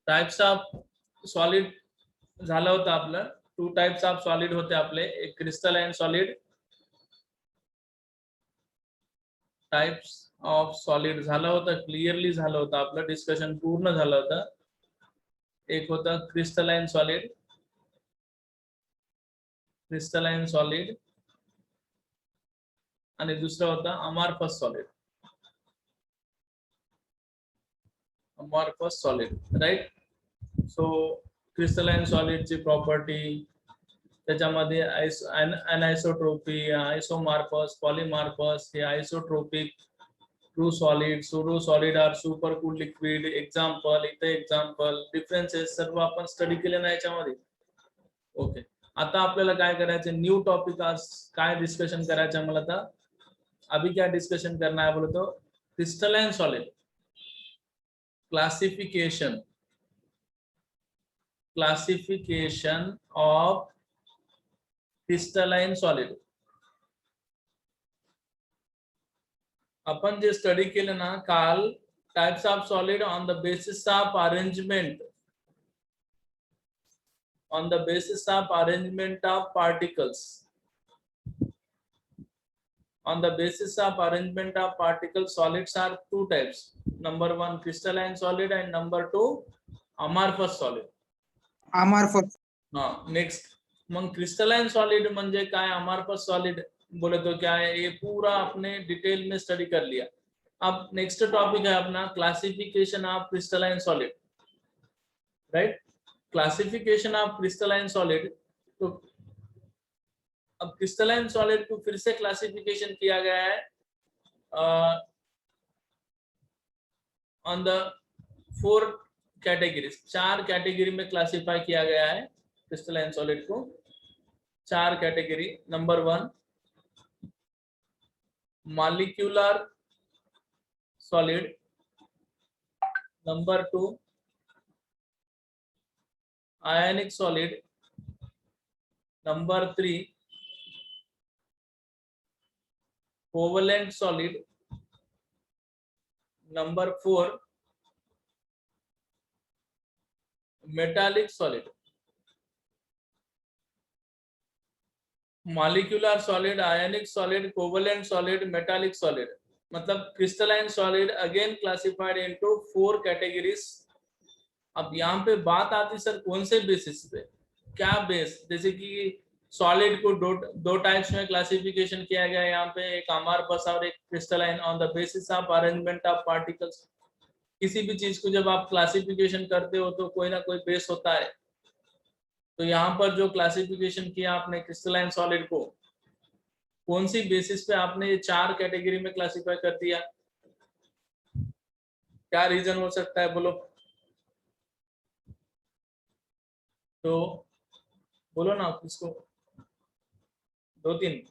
Types of solid झालं होतं आपलं. 2 टाइप्स ऑफ सॉलिड होते आपले, एक crystalline solid, types of solid झालं होतं, क्लिअरली झालं होतं आपलं डिस्कशन, पूर्ण झालं होतं. एक होतं क्रिस्टलाइन सॉलिड, क्रिस्टलाइन सॉलिड, आणि दुसरं होतं amorphous solid, amorphous solid, right. So crystalline सॉलिडची प्रॉपर्टी, त्याच्यामध्ये अनआयसोट्रोपी, आइसोमॉर्फस, पॉलीमॉर्फस, हे isotropic, true solid, pseudo solid are super cool liquid, example, इथे एक्झाम्पल, डिफरन्सेस सर्व आपण स्टडी केले ना याच्यामध्ये. ओके, आता आपल्याला काय करायचं, न्यू टॉपिक आज काय डिस्कशन करायचं मला. आता अभी क्या डिस्कशन करना है बोले तो crystalline solid classification, classification of crystalline solid. आपण जे स्टडी केलं ना काल, types of solid on the basis of arrangement, on the basis of arrangement of particles, on the basis of arrangement of particles, solids are 2 types. Number 1 crystalline solid and number 2 amorphous solid. amorphous. हाँ, next मग crystalline solid म्हणजे काय, amorphous solid बोले तो क्या है, ये पूरा आपने डिटेल में स्टडी कर लिया. अब नेक्स्ट टॉपिक है अपना classification of crystalline solid, right. Classification of crystalline solid. तो अब क्रिस्टलाइन सॉलिड को फिर से क्लासिफिकेशन किया गया है ऑन द 4 कैटेगरीज, 4 कैटेगरी में क्लासिफाई किया गया है क्रिस्टलाइन सॉलिड को, 4 category. Number 1 molecular solid, number 2 ionic solid, number 3 covalent solid, number 4 metallic solid. Molecular solid, ionic solid, covalent solid, metallic solid, मतलब crystalline solid again classified into 4 categories. अब यहाँ पे बात आती सर कौन से बेसिस पे, क्या बेस, जैसे कि सॉलिड को दो टाइप्स में क्लासिफिकेशन किया गया है यहाँ पे, एक अमॉर्फस और एक crystalline, on the basis of arrangement of particles. किसी भी चीज को जब आप क्लासिफिकेशन करते हो तो कोई ना कोई बेस होता है. तो यहाँ पर जो क्लासिफिकेशन किया आपने क्रिस्टलाइन सॉलिड को, कौन सी बेसिस पे आपने ये 4 कैटेगरी में क्लासिफाई कर दिया, क्या रीजन हो सकता है बोलो. तो बोलो ना किसको, 2-3.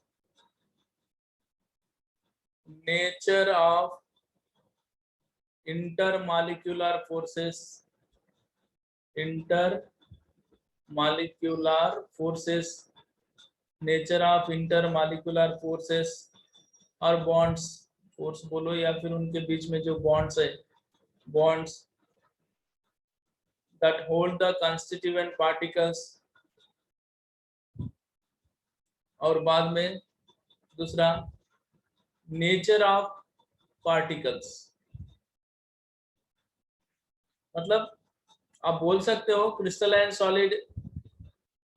Nature of intermolecular forces, intermolecular forces, nature of intermolecular forces और बॉन्ड्स, फोर्स बोलो या फिर उनके बीच में जो बॉन्ड्स है, bonds that hold the constituent particles, और बाद में दूसरा नेचर ऑफ पार्टिकल्स. मतलब आप बोल सकते हो crystalline solid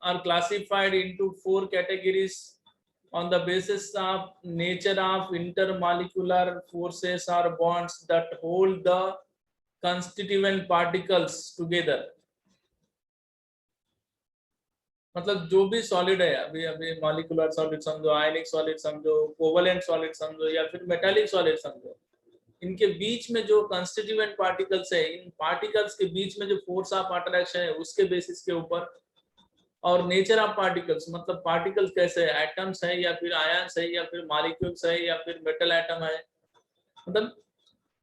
are classified into 4 categories on the basis of nature of intermolecular forces or bonds that hold the constituent particles together. मतलब जो भी सॉलिड है, अभी मॉलिक्यूलर सॉलिड समझो, आयनिक सॉलिड समझो, कोवलेंट सॉलिड समझो या फिर मेटालिक सॉलिड समझो, इनके बीच में जो कंस्टिट्यूएंट पार्टिकल्स है, इन पार्टिकल्स के बीच में जो फोर्स ऑफ अट्रैक्शन है उसके बेसिस के ऊपर, और नेचर ऑफ पार्टिकल्स मतलब पार्टिकल्स कैसे है, एटम्स है या फिर आयंस है या फिर मॉलिक्यूल्स है या फिर मेटल एटम है, मतलब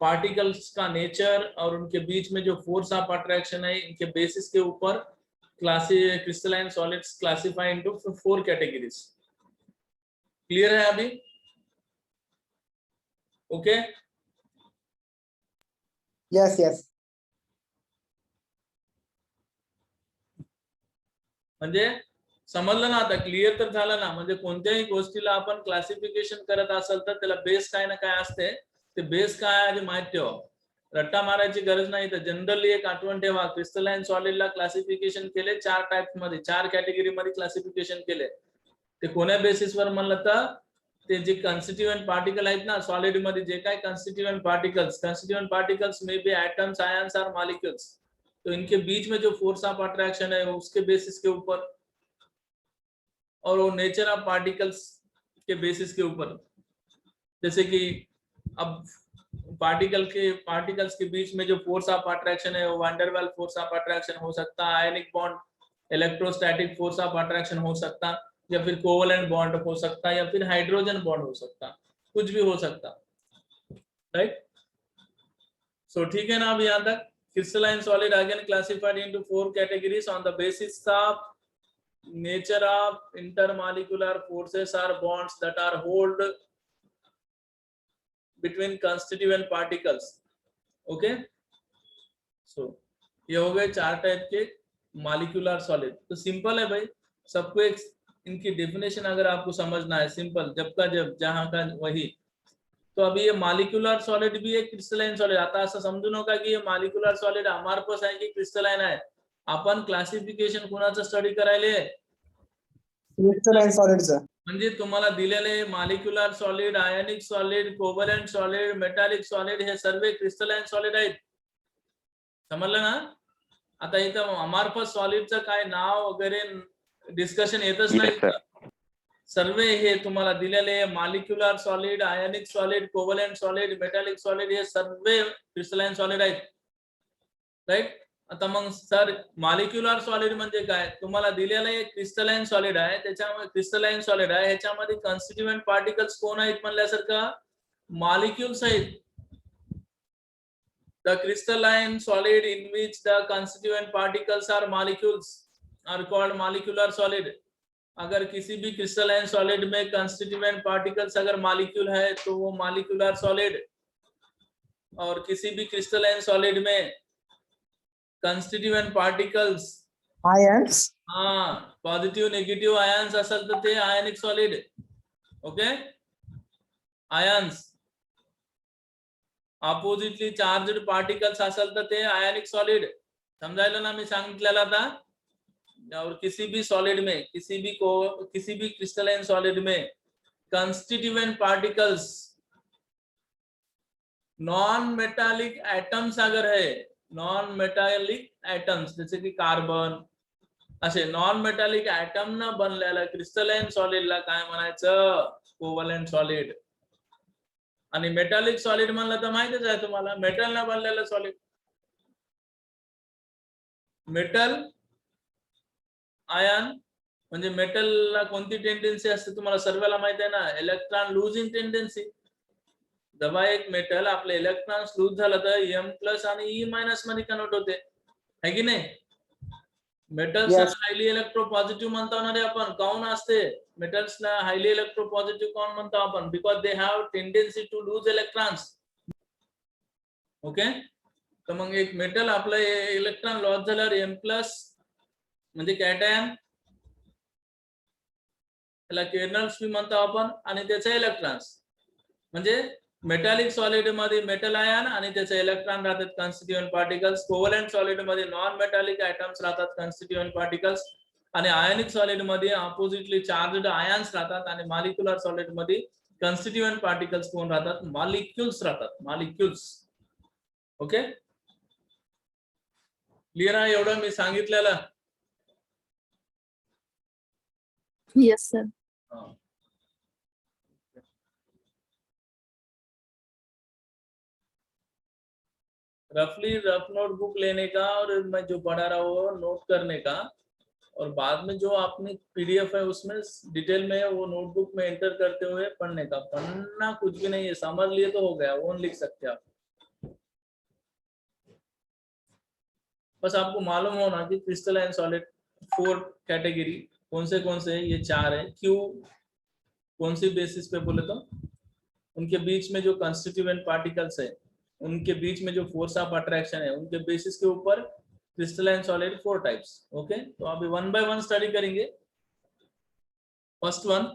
पार्टिकल्स का नेचर और उनके बीच में जो फोर्स ऑफ अट्रैक्शन है, इनके बेसिस के ऊपर crystalline solids classify into 4 categories. Clear है अभी? ओके. Yes, yes. म्हणजे समजलं ना आता, क्लिअर तर झालं ना. म्हणजे कोणत्याही गोष्टीला आपण क्लासिफिकेशन करत असेल तर त्याला बेस काय ना काय असते, ते बेस काय आहे माहित ठेवा. रट्टा मारायची गरज नाही. तर जनरली एक आठवण ठेवा, क्रिस्टलाइन सॉलिडला क्लासिफिकेशन केले 4 टाइप्स मध्ये, 4 कॅटेगरी मध्ये क्लासिफिकेशन केले. ते कोण्या बेसिसवर म्हणलं तर ते जे कन्स्टिट्यूएंट पार्टिकल आहेत ना सॉलिड मध्ये, जे काय constituent particles may be atoms, ions और मॉलिक्यूल्स, तो इनके बीच में जो फोर्स ऑफ अट्रैक्शन है उसके बेसिस के ऊपर, और वो नेचर ऑफ पार्टिकल्स के बेसिस के ऊपर. जैसे कि अब पार्टिकल्स के बीच में जो फोर्स ऑफ अट्रैक्शन है वो वैंडरवाल फोर्स ऑफ अट्रैक्शन हो सकता, ionic bond, electrostatic force of attraction हो सकता, या फिर कोवलेंट बॉन्ड हो सकता, या फिर हाइड्रोजन बॉन्ड हो सकता, कुछ भी हो सकता. राइट. सो ठीक है ना. अब यहाँ तक crystalline solid again classified into 4 categories on the basis of nature of intermolecular forces or bonds that are hold between constituent particles. Okay, so ये हो गए 4 टाइप के मॉलिक्यूलर सॉलिड. तो सिंपल है भाई, सबको एक इनकी डेफिनेशन अगर आपको समझना है, सिंपल, जब का जब जहां का वही. तो अभी ये मॉलिक्यूलर सॉलिड भी एक क्रिस्टलाइन सॉलिड आता, असं समजू नका की हे मॉलिक्यूलर सॉलिड अमार्फस आहे की क्रिस्टलाइन आहे. आपण क्लासिफिकेशन कोणाचं स्टडी करायले, क्रिस्टलाइन सॉलिडचं. म्हणजे तुम्हाला दिलेले molecular solid, ionic solid, covalent solid, metallic solid हे सर्व क्रिस्टलाइन सॉलिड आहेत. समजलं ना. आता इथं अमार्फस सॉलिडचं काय नाव वगैरे डिस्कशन येतच नाही. सर्व हे तुम्हाला दिलेले molecular solid, ionic solid, covalent solid, metallic solid हे सर्व क्रिस्टलाइन सॉलिड आहेत. राईट. आता मग सर मॉलिक्यूलर सॉलिड म्हणजे काय, तुम्हाला दिलेलं एक क्रिस्टलाइन सॉलिड आहे, त्याच्यामध्ये क्रिस्टलाइन सॉलिड आहे, ह्याच्यामध्ये कॉन्स्टिट्यूएंट पार्टिकल्स कोण आहेत म्हणल्यासारखं, मॉलिक्यूल्स आहेत. The crystalline solid in which the constituent particles are molecules are called molecular solid. अगर किसी भी क्रिस्टलाइन सॉलिड में कंस्टिट्यूएंट पार्टिकल्स अगर मॉलिक्यूल है तो वो मॉलिक्यूलर सॉलिड, और किसी भी क्रिस्टलाइन सॉलिड में constituent particles ions, positive negative ions असेल तर ते आयनिक solid. Okay, ions oppositely charged particles असेल तर ते आयनिक सॉलिड. समजायला ना मी सांगितलेलं आता. और किसी भी सॉलिड में, किसी भी क्रिस्टलाइन सॉलिड में constituent particles non metallic atoms अगर है, नॉन मेटालिक एटम्स जैसे की कार्बन, असे नॉन मेटालिक एटम न बनलेला क्रिस्टलाइन सॉलिडला काय म्हणायचं, कोव्हलंट सॉलिड. आणि मेटालिक सॉलिड म्हणलं तर माहितीच आहे तुम्हाला, मेटल न बनलेलं सॉलिड. मेटल आयन म्हणजे मेटलला कोणती टेंडन्सी असते तुम्हाला सर्वांना माहिती आहे ना, इलेक्ट्रॉन लूजिंग टेंडन्सी. जेव्हा एक मेटल आपले इलेक्ट्रॉन्स लूज झालं तर M+ आणि E- मध्ये कन्वर्ट होते, है की नाही. मेटल्स हायली इलेक्ट्रोपॉझिटिव्ह म्हणतो ना रे आपण. काऊन असते मेटल्सला हायली इलेक्ट्रोपॉझिटिव्ह काऊन म्हणतो आपण, because they have tendency to lose electrons. Okay, तर मग एक मेटल आपलं इलेक्ट्रॉन लॉस झाल्यावर M+ म्हणजे कॅटायन, त्याला केर्नल्स भी म्हणतो आपण, आणि त्याचे इलेक्ट्रॉन्स. म्हणजे मेटालिक सॉलिड मध्ये मेटल आयन आणि त्याचे इलेक्ट्रॉन राहतात कॉन्स्टिट्यूएंट पार्टिकल्स. कोव्हलंट सॉलिड मध्ये नॉन मेटालिक एटम्स राहतात कॉन्स्टिट्यूएंट पार्टिकल्स, आणि आयनिक सॉलिड मध्ये अपोजिटली चार्ज्ड आयन्स राहतात, आणि मॉलिक्युलर सॉलिड मध्ये कॉन्स्टिट्यूएंट पार्टिकल्स कोण राहतात, मॉलिक्युल्स राहतात, मॉलिक्युल्स. ओके, क्लियर आहे एवढं मी सांगितलेलं. Yes, sir. रफली रफ नोटबुक लेने का और मैं जो पढ़ा रहा हूँ नोट करने का, और बाद में जो आपने PDF है उसमें डिटेल में वो नोटबुक में एंटर करते हुए पढ़ने का. पढ़ना कुछ भी नहीं है, समझ लिए तो हो गया, वो लिख सकते आप. बस आपको मालूम होना कि क्रिस्टलाइन सॉलिड 4 कैटेगरी कौन से हैं, ये 4 है. क्यों, कौन सी बेसिस पे बोले तो उनके बीच में जो कंस्टिट्यूएंट पार्टिकल्स है, उनके बीच में जो फोर्स ऑफ अट्रैक्शन है, उनके बेसिस के ऊपर क्रिस्टलाइन सॉलिड 4 टाइप्स। ओके, तो अभी वन बाय वन स्टडी करेंगे। फर्स्ट वन,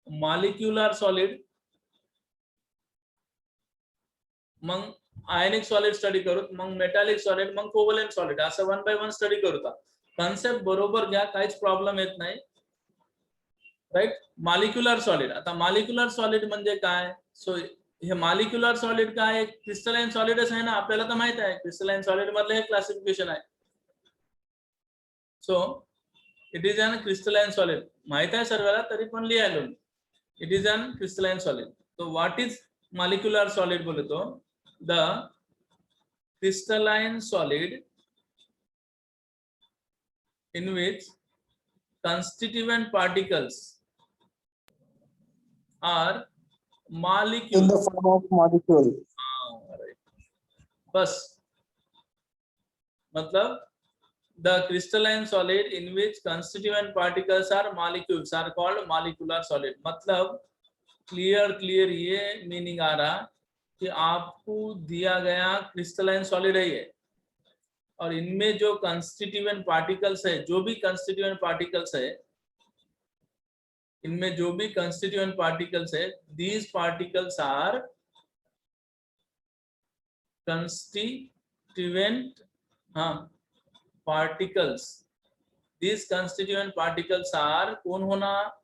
मॉलिक्यूलर सॉलिड, मग आयनिक सॉलिड स्टडी करूत, मग मेटॅलिक सॉलिड, मग कोव्हलंट सॉलिड, असं वन बाय वन स्टडी करूता। कॉन्सेप्ट बरोबर घ्या, काहीच प्रॉब्लेम येत नाही, राईट। मॉलिक्युलर सॉलिड, आता मॉलिक्युलर सॉलिड म्हणजे काय? सो हे मॉलिक्युलर सॉलिड काय, क्रिस्टलाइन सॉलिडच आहे ना, आपल्याला तर माहित आहे क्रिस्टलाइन सॉलिड मधलं हे क्लासिफिकेशन आहे। So it is an crystalline solid, माहित आहे सर्वांना, तरी पण लिहायलो, it is an crystalline solid. तो व्हाट इज मॉलिक्युलर सॉलिड बोले तो the crystalline solid in which constituent particles are molecules in the form of molecule. right. बस मतलब the crystalline solid in which constituent particles are molecules are called molecular solid। मतलब clear ये meaning आ रहा कि आपको दिया गया क्रिस्टलाइन सॉलिड है ये, और इनमें जो कंस्टिट्यूएंट पार्टिकल्स है, जो भी कंस्टिट्यूएंट पार्टिकल्स है, इनमें जो भी कंस्टिट्यूएंट पार्टिकल्स है, these particles are constituent particles. These constituent particles are कौन होना?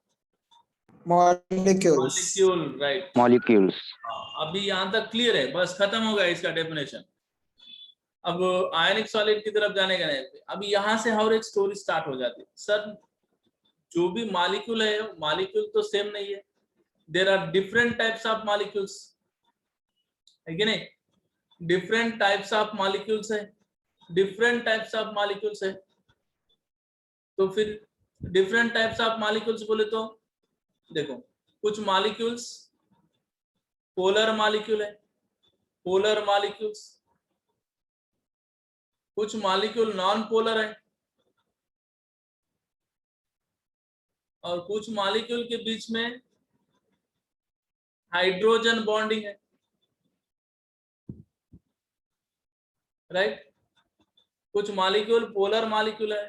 Molecules. Molecule, right, molecules. अभी यहाँ तक क्लियर है, बस खत्म हो गया इसका डेफिनेशन। अब आयनिक सॉलिड की तरफ जाने का नहीं, अभी यहाँ से और एक स्टोरी स्टार्ट हो जाती है। सर जो भी मॉलिक्यूल है, मॉलिक्यूल तो सेम नहीं है, there are different types of molecules, है कि नहीं? डिफरेंट टाइप्स ऑफ मॉलिक्यूल्स है, डिफरेंट टाइप्स ऑफ मॉलिक्यूल्स है। तो फिर डिफरेंट टाइप्स ऑफ मॉलिक्यूल्स बोले तो देखो, कुछ मॉलिक्यूल्स पोलर मॉलिक्यूल है, पोलर मॉलिक्यूल्स, कुछ मॉलिक्यूल नॉन पोलर है, और कुछ मॉलिक्यूल के बीच में हाइड्रोजन बॉन्डिंग है, राइट। कुछ मॉलिक्यूल पोलर मॉलिक्यूल है,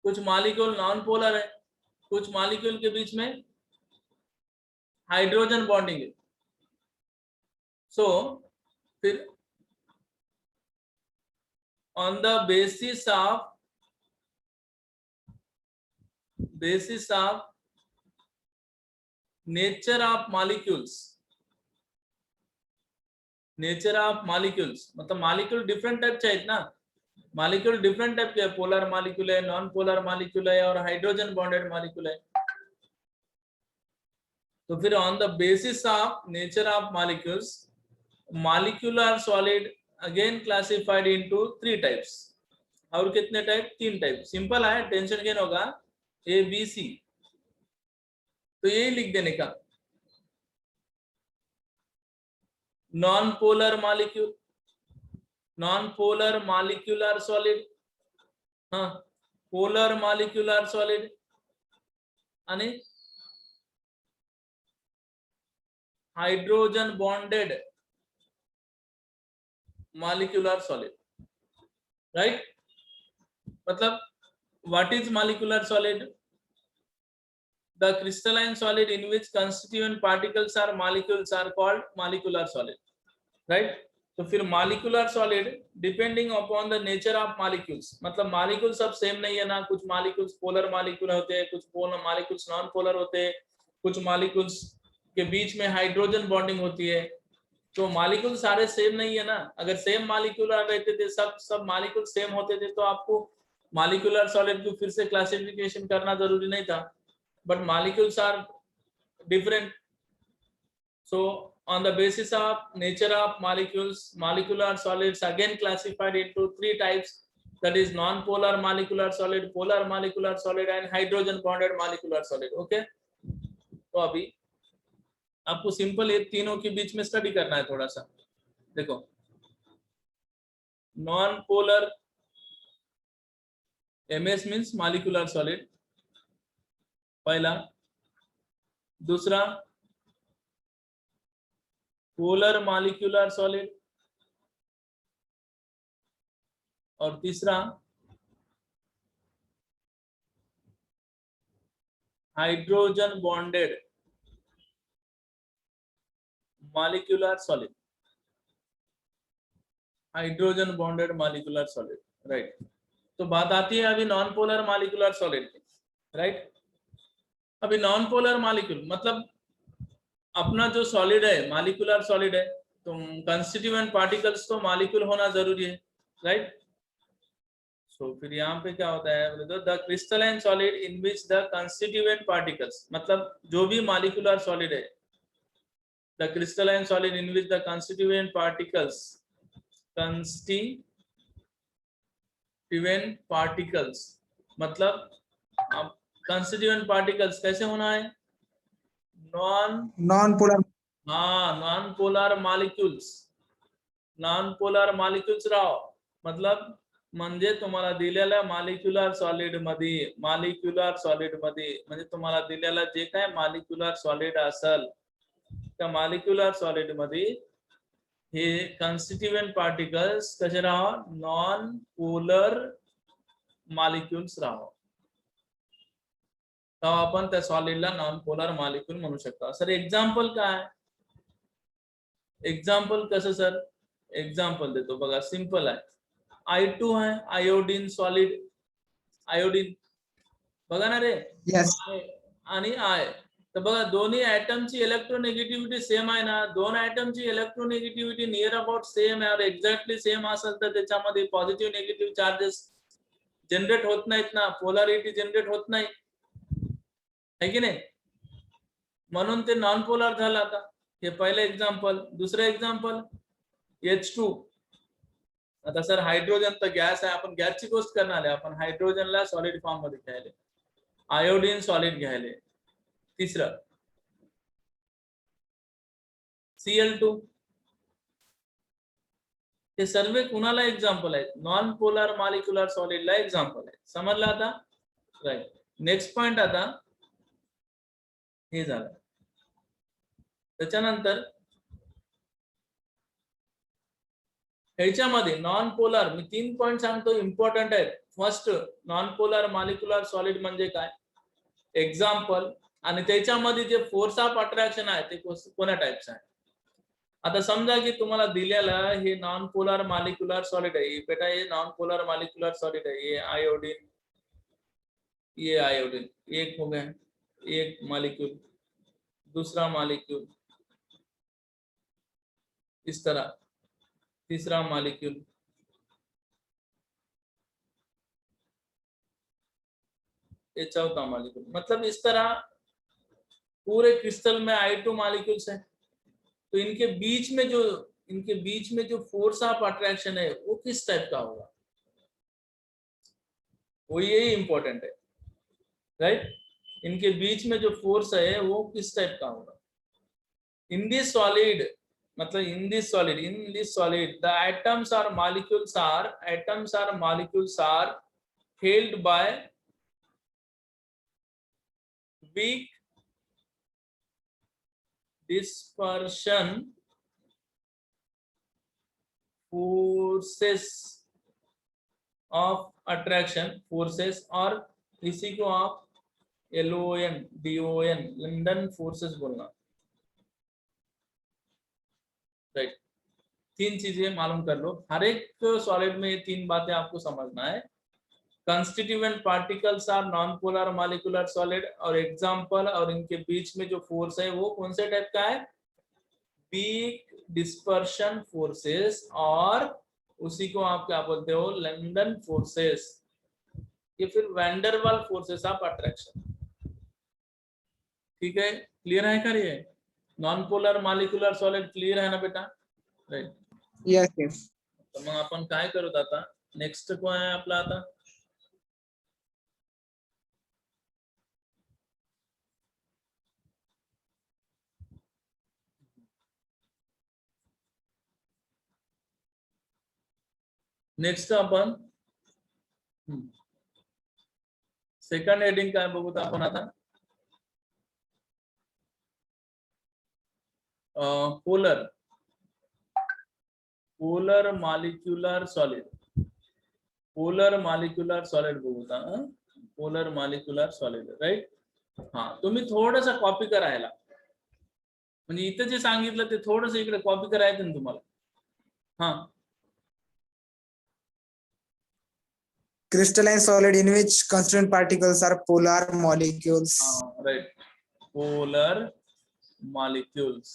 कुछ मॉलिक्यूल नॉन पोलर है, कुछ मॉलिक्यूल के बीच में हाइड्रोजन बॉन्डिंग है। सो फिर on the basis of nature of molecules, nature of molecules मतलब मॉलिक्यूल डिफरेंट टाइपचे आहेत ना, मॉलिक्यूल डिफरेंट टाइप के, पोलर मॉलिक्यूल है, नॉन पोलर मॉलिक्यूल है, और हाइड्रोजन बॉन्डेड मॉलिक्यूल है। तो फिर on the basis of nature of molecules, molecular solid again classified into 3 types. और कितने टाइप? 3 टाइप। सिंपल है, टेंशन गेन होगा, ए बी सी, तो यही लिख देने का। Non polar molecule, non polar molecular solid, हाँ, पोलर मॉलिक्यूलर सॉलिड आणि hydrogen bonded molecular solid, right. मतलब what is molecular solid? The crystalline solid in which constituent particles are molecules are called molecular solid, right. तो फिर molecular solid depending upon the nature of molecules, मतलब molecule सब same नहीं है ना, कुछ molecules polar molecule होते हैं, कुछ मॉलिक्यूल्स नॉन पोलर होते हैं, कुछ मॉलिक्यूल्स के बीच में हाइड्रोजन बॉन्डिंग होती है। तो मॉलिक्यूल सारे सेम नहीं है ना, अगर सेम मॉलिक्यूल रहते थे, सब मॉलिक्यूल सेम होते थे, तो आपको मॉलिक्यूलर सॉलिड को फिर से क्लासिफिकेशन करना जरूरी नहीं था, but molecules are different. So on the basis of nature of molecules, molecular solids again classified into 3 types, that is non-polar molecular solid, polar molecular solid, and hydrogen bonded molecular solid। okay, तो अभी आपको simple ये तीनों के बीच में study करना है थोड़ा सा। देखो, non polar MS means molecular solid, पहला। दूसरा पोलर मॉलिक्यूलर सॉलिड, और तीसरा hydrogen bonded molecular solid, hydrogen bonded molecular solid, right. तो बात आती है अभी नॉन पोलर मॉलिक्यूलर सॉलिड की, राइट। अभी नॉन पोलर मॉलिक्यूल मतलब अपना जो सॉलिड है मॉलिक्यूलर सॉलिड है, तो कंस्टिट्यूएंट पार्टिकल्स तो मॉलिक्यूल होना जरूरी है, राइट। सो फिर यहाँ पे क्या होता है, the crystalline solid in which the constituent particles, मतलब जो भी मॉलिक्यूलर सॉलिड है, the crystalline solid in which the constituent particles, constituent particles मतलब अब कंस्टिट्यूएंट पार्टिकल्स कैसे होना है, Non-polar. Non polar molecules, non polar molecules Rao, मतलब म्हणजे तुम्हाला दिलेल्या मॉलिक्युलर सॉलिड मध्ये म्हणजे तुम्हाला दिलेला जे काय मॉलिक्युलर सॉलिड असेल त्या मॉलिक्युलर सॉलिड मध्ये हे कॉन्स्टिट्यूएंट पार्टिकल्स कसे राहा, नॉन पोलर मॉलिक्युल्स राहा, तर आपण त्या सॉलिडला नॉन पोलर मॉलिक्यूल म्हणू शकतो। सर एग्जांपल काय, एग्जांपल कसं सर, एग्जांपल देतो बघा, सिंपल आहे। I2 है आयोडीन सॉलिड, आयोडीन बघा ना रे, Yes. आणि आय, तर बघा दोन्ही ॲटमची इलेक्ट्रोनेगेटिव्हिटी सेम आहे ना, दोन ॲटमची इलेक्ट्रोनेगेटिव्हिटी नियर अबाउट सेम आहे और एक्झॅक्टली सेम असेल तर त्याच्यामध्ये पॉझिटिव्ह निगेटिव्ह चार्जेस जनरेट होत नाहीत ना, पोलॅरिटी जनरेट होत नाही है की नाही, म्हणून ते नॉन पोलर झालं। आता हे पहिलं एक्झाम्पल। दुसरं एक्झाम्पल H2, आता सर हाइड्रोजन तर गॅस आहे, आपण गॅसची गोष्ट करणार आहे, आपण हायड्रोजनला सॉलिड फॉर्म मध्ये घ्यायले, आयोडीन सॉलिड घ्यायले। तिसरं Cl2, हे सर्व कुणाला एक्झाम्पल आहेत, नॉन पोलर मॉलिक्युलर सॉलिडला एक्झाम्पल आहे, समजलं आता, राईट। नेक्स्ट पॉइंट आता हे झालं, त्याच्यानंतर ह्याच्यामध्ये नॉन पोलर, मी 3 पॉइंट सांगतो इम्पॉर्टंट आहेत। First, non polar molecular solid म्हणजे काय, एक्झाम्पल, आणि त्याच्यामध्ये जे फोर्स ऑफ अट्रॅक्शन आहे ते कोणत्या टाइप्स आहे। आता समजा की तुम्हाला दिलेला हे नॉन पोलर मॉलिक्युलर सॉलिड आहे, बेटा ये नॉन पोलर मॉलिक्युलर सॉलिड है, ये आयोडीन, ये आयोडीन, एक हो गया एक मॉलिक्यूल, दूसरा मॉलिक्यूल इस तरह, तीसरा मॉलिक्यूल, ये चौथा मॉलिक्यूल, मतलब इस तरह पूरे क्रिस्टल में I2 मॉलिक्यूल्स है। तो इनके बीच में जो फोर्स ऑफ अट्रैक्शन है वो किस टाइप का होगा, वो यही इंपॉर्टेंट है, राइट। इनके बीच में जो फोर्स है वो किस टाइप का होगा। इन दिस सॉलिड, मतलब in this solid the atoms और molecules are held by weak dispersion forces of attraction forces, और इसी को आप LON DON लंदन फोर्सेस बोलना, राइट। 3 चीजें मालूम कर लो, हर एक सॉलिड में ये 3 बातें आपको समझना है। Constituent particles are non polar molecular solid, और एग्जांपल, और इनके बीच में जो फोर्स है वो कौन से टाइप का है, वीक डिस्पर्शन फोर्सेस, और उसी को आप क्या बोलते हो, लंदन फोर्सेस, ये फिर वैंडरवाल फोर्सेस ऑफ अट्रैक्शन। ठीक है, क्लियर है कर, ये non polar molecular solid clear है ना बेटा, राइट। Yes, yes. तर मग आपण काय करूत आता, नेक्स्ट को आहे आपला आता नेक्स्ट आपण सेकंड हेडिंग काय बघूत आपण आता, polar polar molecular solid, polar molecular solid बघूता, पोलर मॉलिक्युलर सॉलिड, राईट. हा, तुम्ही थोडंसं कॉपी करायला, म्हणजे इथं जे सांगितलं ते थोडंसं इकडे कॉपी करायचं ना तुम्हाला. हा, Crystalline solid in which constituent particles are polar molecules. Right, polar molecules.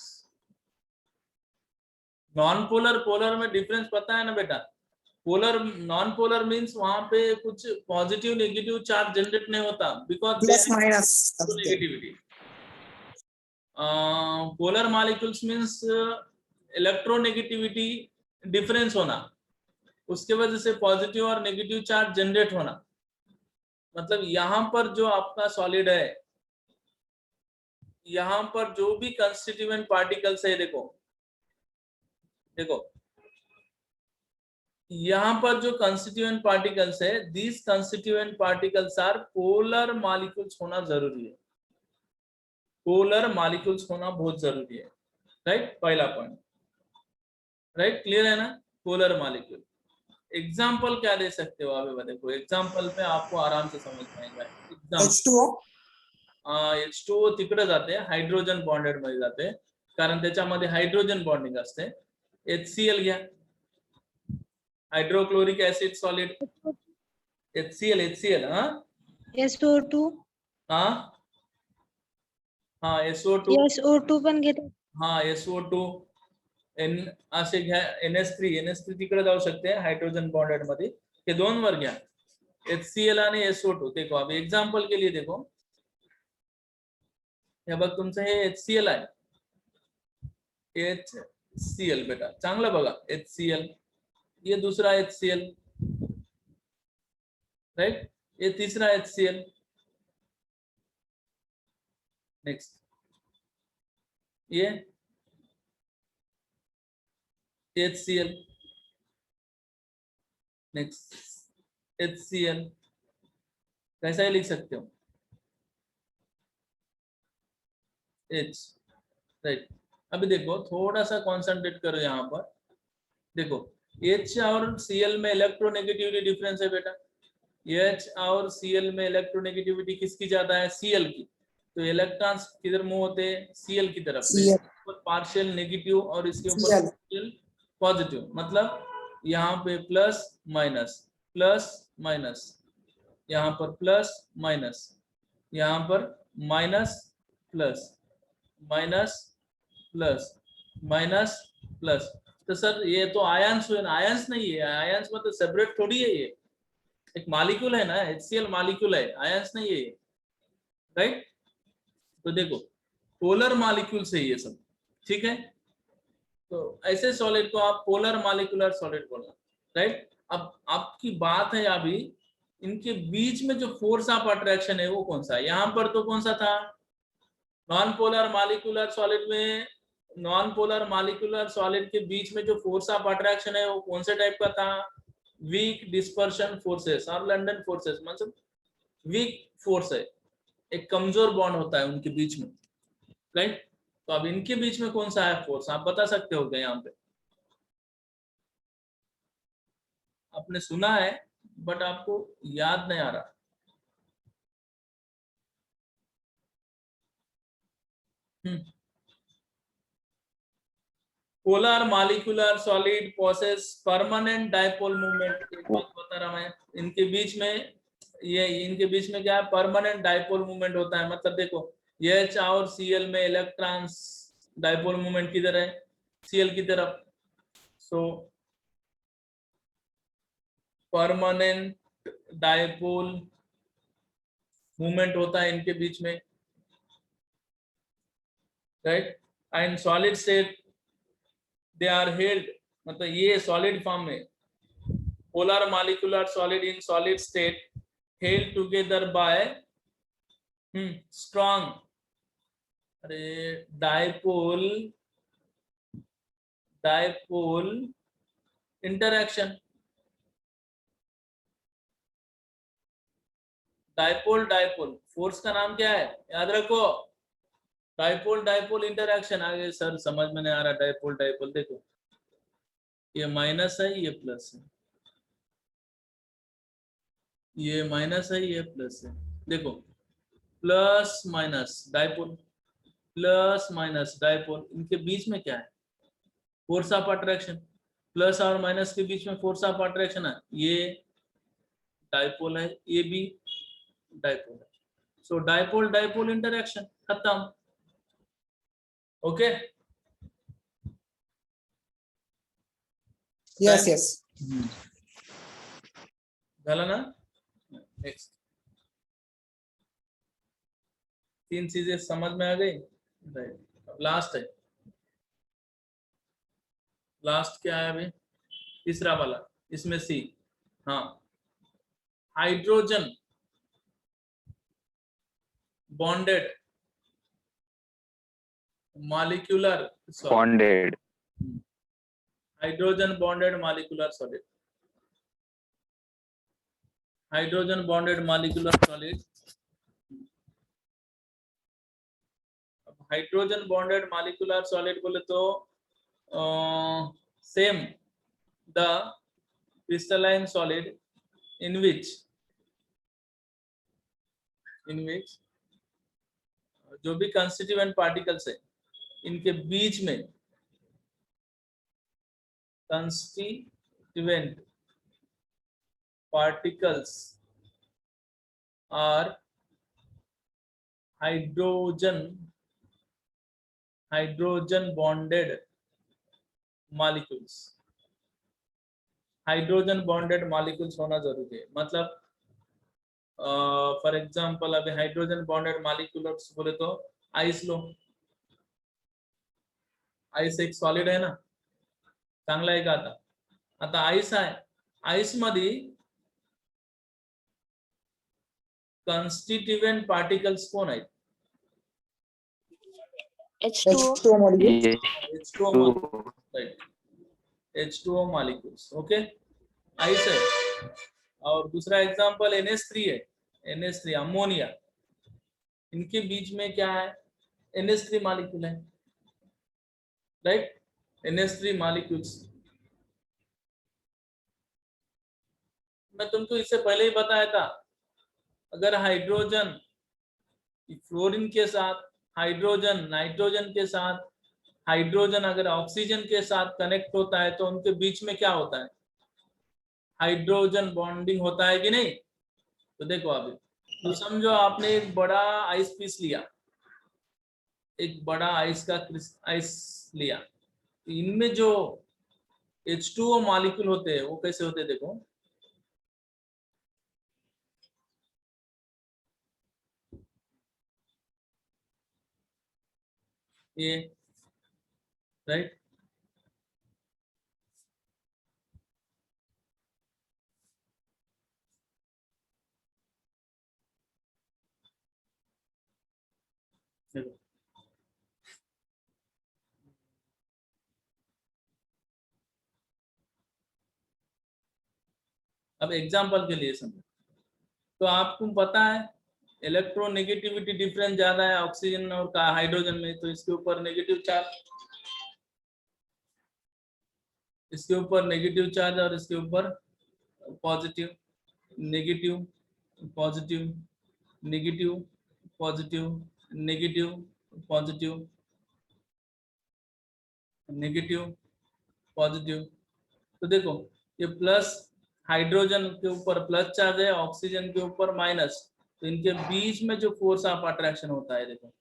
Non polar polar में डिफरेंस पता है ना बेटा. पोलर नॉन पोलर मीन्स वहां पे कुछ पॉजिटिव नेगेटिव चार्ज जनरेट नहीं होता, because Plus minus. Negativity. Polar molecules means electronegativity difference होना, उसके वजह से पॉजिटिव और नेगेटिव चार्ज जनरेट होना. मतलब यहां पर जो आपका सॉलिड है, यहां पर जो भी कंस्टिट्यूएंट पार्टिकल्स है, देखो देखो यहां पर जो कंस्टिट्यूएंट पार्टिकल्स है, these constituent particles are polar molecules होना जरूरी है. पोलर मॉलिक्यूल्स होना बहुत जरूरी है, राइट. पहला पॉइंट, राइट, क्लियर है ना. पोलर मॉलिक्यूल एग्जाम्पल क्या दे सकते हो आप, देखो एग्जाम्पल पे आपको आराम से समझ में आएगा. H2O. H2O तिकडे जाते, हायड्रोजन बॉन्डेड मध्ये जाते, कारण त्याच्यामध्ये हायड्रोजन बॉन्डिंग असते. HCl घ्या, हायड्रोक्लोरिक ऍसिड सॉलिड, HCl. हा, SO2. हा, हा, SO2. SO2 पण घेतात. हा, SO2 असे घ्या. NH3 तिकडे जाऊ शकते हायड्रोजन बॉन्डेड मध्ये. हे दोन वर घ्या, HCl आणि SO2. देखो अब एग्जांपल के लिए देखो, हे बघ तुमचं हे HCl आहे, HCl बेटा चांगलं बघा, HCl. ये दूसरा HCl, राइट. ये तीसरा HCl. नेक्स्ट ये HCl. Next HCl. कैसा ही लिख सकते हो, H, राइट. अभी देखो थोड़ा सा कॉन्सेंट्रेट करो यहाँ पर. देखो H और Cl में इलेक्ट्रोनेगेटिविटी डिफरेंस है बेटा. H और Cl में इलेक्ट्रोनेगेटिविटी किसकी ज्यादा है, Cl की. तो इलेक्ट्रॉन्स किधर मूव होते हैं, Cl की तरफ. पार्शियल नेगेटिव और इसके ऊपर पार्शियल पॉजिटिव. मतलब यहाँ पे प्लस माइनस, यहाँ पर प्लस माइनस, यहाँ पर minus plus, minus plus, minus plus. तो सर ये तो आयंस हुए ना, आयंस नहीं है. आयंस मतलब सेपरेट थोड़ी है, ये एक मॉलिक्यूल है ना, HCl मॉलिक्यूल है, आयंस नहीं है ये, राइट. तो देखो पोलर मॉलिक्यूल से ये सब, ठीक है. तो ऐसे सॉलिड को आप पोलर मॉलिक्यूलर सॉलिड बोलना, राइट. अब आपकी बात है अभी इनके बीच में जो फोर्स ऑफ अट्रैक्शन है वो कौन सा है. यहाँ पर तो कौन सा था, नॉन पोलर मॉलिक्यूलर सॉलिड में, नॉन पोलर मॉलिक्यूलर सॉलिड के बीच में जो फोर्स ऑफ अट्रैक्शन है वो कौन से टाइप का था, वीक डिस्पर्शन फोर्सेस और लंडन फोर्सेस. मतलब वीक फोर्स है, एक कमजोर बॉन्ड होता है उनके बीच में, राइट. तो अब इनके बीच में कौन सा है फोर्स, आप बता सकते हो क्या. यहाँ पे आपने सुना है बट आपको याद नहीं आ रहा. Polar molecular solid possess permanent dipole movement. एक बात बता रहा मैं, इनके बीच में इनके बीच में क्या है, परमानेंट डायपोल मूवमेंट होता है. मतलब देखो H और Cl में इलेक्ट्रॉन्स डायपोल मूवमेंट किधर है, Cl की तरफ. सो परमानेंट डायपोल मूवमेंट होता है इनके बीच में, right. And solid state they are held, मतलब ये सॉलिड फॉर्म में, polar molecular solid in solid state held together by strong, अरे डायपोल इंटरैक्शन. डायपोल फोर्स का नाम क्या है, याद रखो, डायपोल इंटरैक्शन. आगे सर समझ में नहीं आ रहा, डायपोल देखो ये माइनस है, ये प्लस है, ये माइनस है, ये प्लस है। देखो plus minus dipole, plus minus dipole, इनके बीच में क्या है? Force of attraction. प्लस और माइनस के बीच में फोर्स ऑफ अट्रैक्शन है, ये डाइपोल है, ये भी डाइपोल है। सो डाइपोल डाइपोल इंटरेक्शन खत्म। Okay Yes, yes. झाला ना? नेक्स्ट, 3 चीजें समझ में आ गई। राइट, लास्ट है, लास्ट क्या है अभी? तीसरा वाला, इसमें सी। हाँ, hydrogen bonded molecular solid, Bonded. Hydrogen bonded molecular solid, hydrogen bonded molecular solid. Hydrogen bonded molecular solid बोले तो same the crystalline solid in which जो भी कंस्टिट्यूएंट पार्टिकल्स है इनके बीच में constituent particles are hydrogen bonded molecules. Hydrogen bonded molecules होना जरूरी है। मतलब फॉर एग्जांपल अभी हाइड्रोजन बॉन्डेड मॉलिक्यूल्स बोले तो आइस लो, आइस एक सॉलिड आहे ना, चांगला आहे का? आता आइस आहे, आइस मध्ये कॉन्स्टिट्यूएंट पार्टिकल्स कोण आहेत? H2O. H2O molecule. H2O molecules, right? H2O molecules, okay, ice है। और दूसरा एग्जांपल NH3 है, NH3 अमोनिया, इनके बीच में क्या है? NH3 मॉलिक्यूल है, राइट? NH3 molecules. मैं तुमको इससे पहले ही बताया था, अगर हाइड्रोजन फ्लोरीन के साथ, हाइड्रोजन नाइट्रोजन के साथ, हाइड्रोजन अगर ऑक्सीजन के साथ कनेक्ट होता है तो उनके बीच में क्या होता है? हाइड्रोजन बॉन्डिंग होता है कि नहीं? तो देखो अभी, तो समझो आपने एक बड़ा आइस पीस लिया, एक बड़ा आइस का आइस लिया, इनमें जो H2O मॉलिक्यूल होते हैं वो कैसे होते हैं? देखो, ये राइट, देखो अब एग्जांपल के लिए समझो, तो आपको पता है इलेक्ट्रोनेगेटिविटी डिफरेंस ज्यादा है ऑक्सीजन और हाइड्रोजन में, तो इसके ऊपर नेगेटिव चार्ज, इसके ऊपर नेगेटिव चार्ज और इसके ऊपर positive, negative positive, negative positive, negative positive, negative positive. तो देखो ये प्लस, हाइड्रोजन के ऊपर प्लस चार्ज है, ऑक्सीजन के ऊपर माइनस, तो इनके बीच में जो फोर्स ऑफ अट्रैक्शन होता है, देखो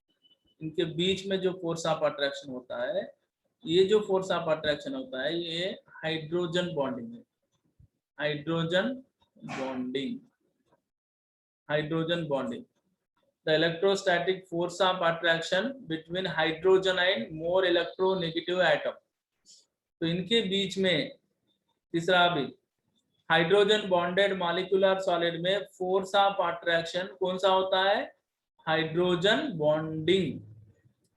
इनके बीच में जो फोर्स ऑफ अट्रैक्शन होता है, ये जो फोर्स ऑफ अट्रैक्शन होता है ये हाइड्रोजन बॉन्डिंग है, hydrogen bonding, hydrogen bonding. The electrostatic force of attraction between hydrogen and more electronegative atom। तो इनके बीच में तीसरा भी हाइड्रोजन बॉन्डेड मॉलिक्यूलर सॉलिड में फोर्स ऑफ अट्रैक्शन कौन सा होता है? हाइड्रोजन बॉन्डिंग,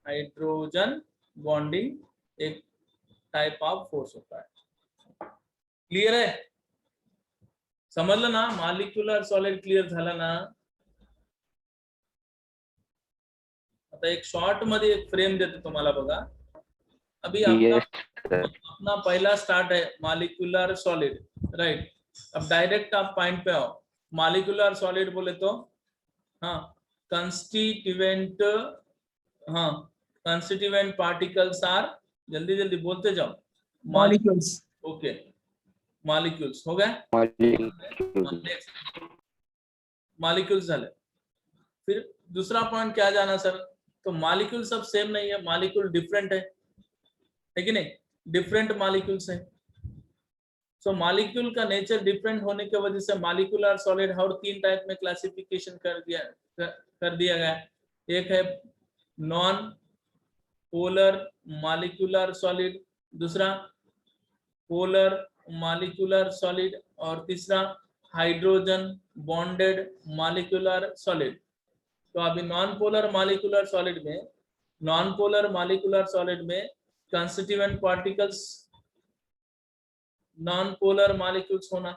हाइड्रोजन बॉन्डिंग एक टाइप ऑफ फोर्स होता है। क्लियर है? समजलं ना? मॉलिक्यूलर सॉलिड क्लियर झाला ना? आता एक शॉर्ट मध्ये एक फ्रेम देतो तुम्हाला बघा, अभी अपना Yes, sir. अपना पहला स्टार्ट है मॉलिक्यूलर सॉलिड, राइट। अब डायरेक्ट आप पॉइंट पे आओ। मॉलिक्यूलर सॉलिड बोले तो हाँ कंस्टिट्यूएंट, हाँ कंस्टिट्यूएंट पार्टिकल्स आर, जल्दी जल्दी बोलते जाओ। Molecules. ओके मॉलिक्यूल्स हो गए। Molecules. मॉलिक्यूल्स झाले। फिर दूसरा पॉइंट क्या जाना सर, तो मॉलिक्यूल सब सेम नहीं है, मॉलिक्यूल डिफरेंट है कि नहीं, डिफरेंट मॉलिक्यूल्स है। सो मॉलिक्यूल का नेचर डिफरेंट होने की वजह से मॉलिक्यूलर सॉलिड और 3 टाइप में क्लासिफिकेशन कर दिया गया है। एक है नॉन पोलर मॉलिक्यूलर सॉलिड, दूसरा पोलर मॉलिक्यूलर सॉलिड, और तीसरा हाइड्रोजन बॉन्डेड मॉलिक्यूलर सॉलिड। तो अभी नॉन पोलर मॉलिक्यूलर सॉलिड में constituent particles non polar molecules होना,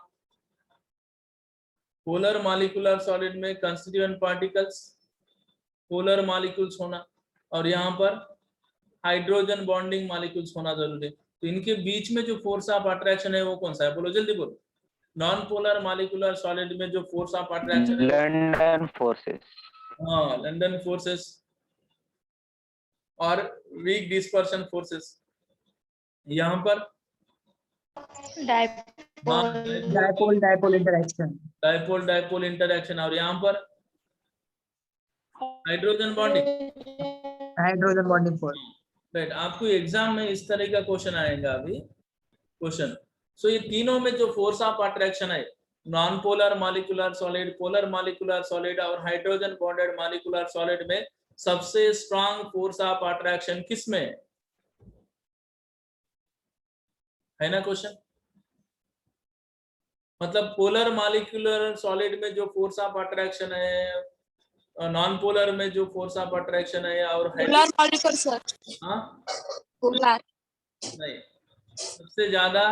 पोलर मॉलिक्यूलर सॉलिड में कंस्टिट्यूएंट पार्टिकल्स पोलर मॉलिक्यूल्स होना, और यहाँ पर हाइड्रोजन बॉन्डिंग मॉलिक्यूल्स होना जरूरी है। तो इनके बीच में जो फोर्स ऑफ अट्रैक्शन है वो कौन सा है, बोलो जल्दी बोलो। नॉन पोलर मॉलिक्यूलर सॉलिड में जो फोर्स ऑफ अट्रैक्शन है, London forces. हाँ लंदन फोर्सेस और वीक डिस्पर्शन फोर्सेस। यहाँ पर Dipole interaction. डाइपोल इंटरैक्शन, और यहाँ पर hydrogen bonding. Hydrogen bonding force. Right, आपको एग्जाम में इस तरह का क्वेश्चन आएगा अभी क्वेश्चन। सो ये तीनों में जो फोर्स ऑफ अट्रैक्शन है, non polar molecular solid, polar molecular solid और हाइड्रोजन बॉन्डेड मॉलिक्यूलर सॉलिड में सबसे स्ट्रांग फोर्स ऑफ अट्रैक्शन किस में है ना क्वेश्चन। मतलब पोलर मॉलिक्यूलर सॉलिड में जो फोर्स ऑफ अट्रैक्शन है, नॉन पोलर में जो फोर्स ऑफ अट्रैक्शन है, और पोलर मॉलिक्यूल सर, हाँ पोलर नहीं, सबसे ज्यादा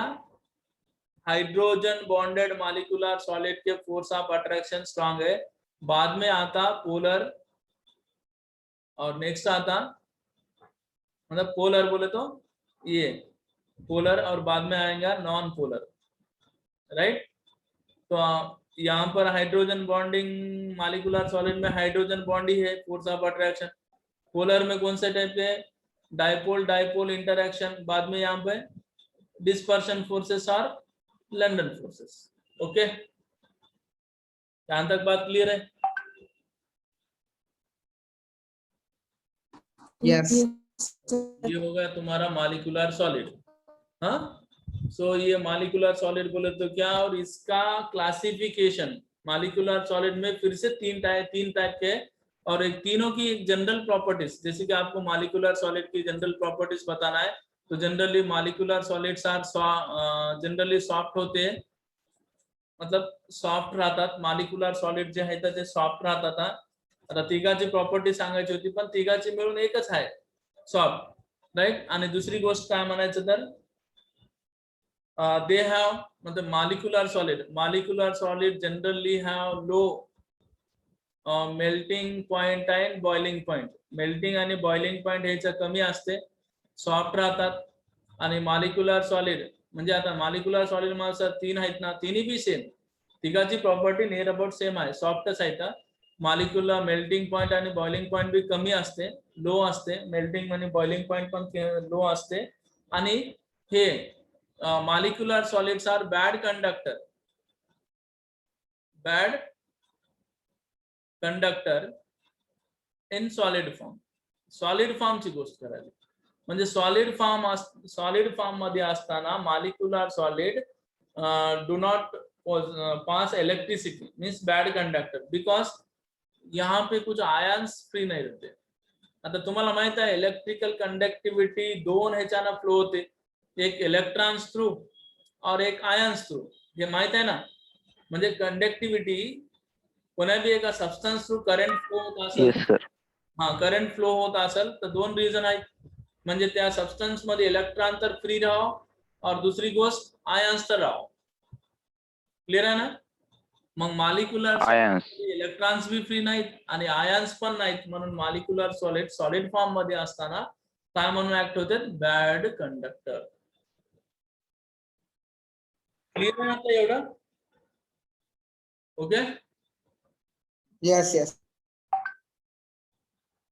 हाइड्रोजन बॉन्डेड मॉलिक्यूलर सॉलिड के फोर्स ऑफ अट्रैक्शन स्ट्रांग है। बाद में आता पोलर, और नेक्स्ट आता मतलब पोलर बोले तो ये पोलर, और बाद में आएगा नॉन पोलर, राइट। तो यहाँ पर हाइड्रोजन बॉन्डिंग मॉलिक्यूलर सॉलिड में हाइड्रोजन बॉन्ड ही है फोर्स ऑफ अट्रैक्शन। पोलर में कौन से टाइप के, डाइपोल इंटरैक्शन, बाद में यहाँ पे डिस्पर्शन फोर्सेस और लंदन फोर्सेस। ओके, यहाँ तक बात क्लियर है। Yes. ये हो गया तुम्हारा मॉलिक्यूलर सॉलिड। हाँ, सो ये मॉलिक्यूलर सॉलिड बोले तो क्या, और इसका क्लासिफिकेशन मॉलिक्यूलर सॉलिड में फिर से तीन टाइप के, और एक तीनों की एक जनरल प्रॉपर्टीज, जैसे कि आपको मॉलिक्यूलर सॉलिड की जनरल प्रॉपर्टीज बताना है, तो generally molecular solids are generally soft होते हैं, मतलब सॉफ्ट राहतात। मॉलिक्यूलर सॉलिड जे आहे ते सॉफ्ट राहतात। आता तिघाची प्रॉपर्टी सांगायची होती, पण तिघाची मिळून एकच आहे, सॉफ्ट, राईट। आणि दुसरी गोष्ट काय म्हणायचं तर they have मतलब molecular solid generally have low melting point and boiling point. Melting आणि बॉइलिंग पॉइंट ह्याचं कमी असते, सॉफ्ट राहतात। आणि मॉलिक्युलर सॉलिड म्हणजे आता मॉलिक्युलर सॉलिड मध्ये सर 3 आहेत ना, तिन्ही बी सेम, तिघाची प्रॉपर्टी नियर अबाउट सेम आहे, सॉफ्टच आहे। मॉलिक्युलर मेल्टिंग पॉइंट आणि बॉइलिंग पॉइंट बी कमी असते, लो असते, मेल्टिंग आणि बॉइलिंग पॉइंट पण लो असते। आणि हे molecular solids are bad conductor in solid form. Solid form ची गोष्ट करायची म्हणजे सॉलिड फॉर्म मध्ये असताना molecular solid do not pass electricity, means bad conductor, because यहाँ पे कुछ आयन्स फ्री नहीं रहते। आता तुम्हाला माहित आहे इलेक्ट्रिकल कंडक्टिविटी दोन ह्याच्यानं फ्लो होते, एक इलेक्ट्रॉन्स थ्रू और एक आयन्स थ्रू, हे माहित आहे ना। म्हणजे कंडक्टिविटी कोणा बी एका सबस्टन्स थ्रू करंट फ्लो होत असेल, Yes, sir. हाँ करंट फ्लो होत असेल तर दोन रीजन आहेत, म्हणजे त्या सबस्टन्स मध्ये इलेक्ट्रॉन तर फ्री राहो और दूसरी गोष्ट आयन्स तर राहो। क्लियर आहे ना। मग मॉलिक्युलर इलेक्ट्रॉन्स भी फ्री नाहीत आणि आयन्स पण नाहीत, म्हणून मॉलिक्युलर सॉलिड फॉर्म मध्ये असताना काय म्हणून ऍक्ट होतात? Bad conductor. क्लिअर आहे आता एवढं? ओके. Yes, yes.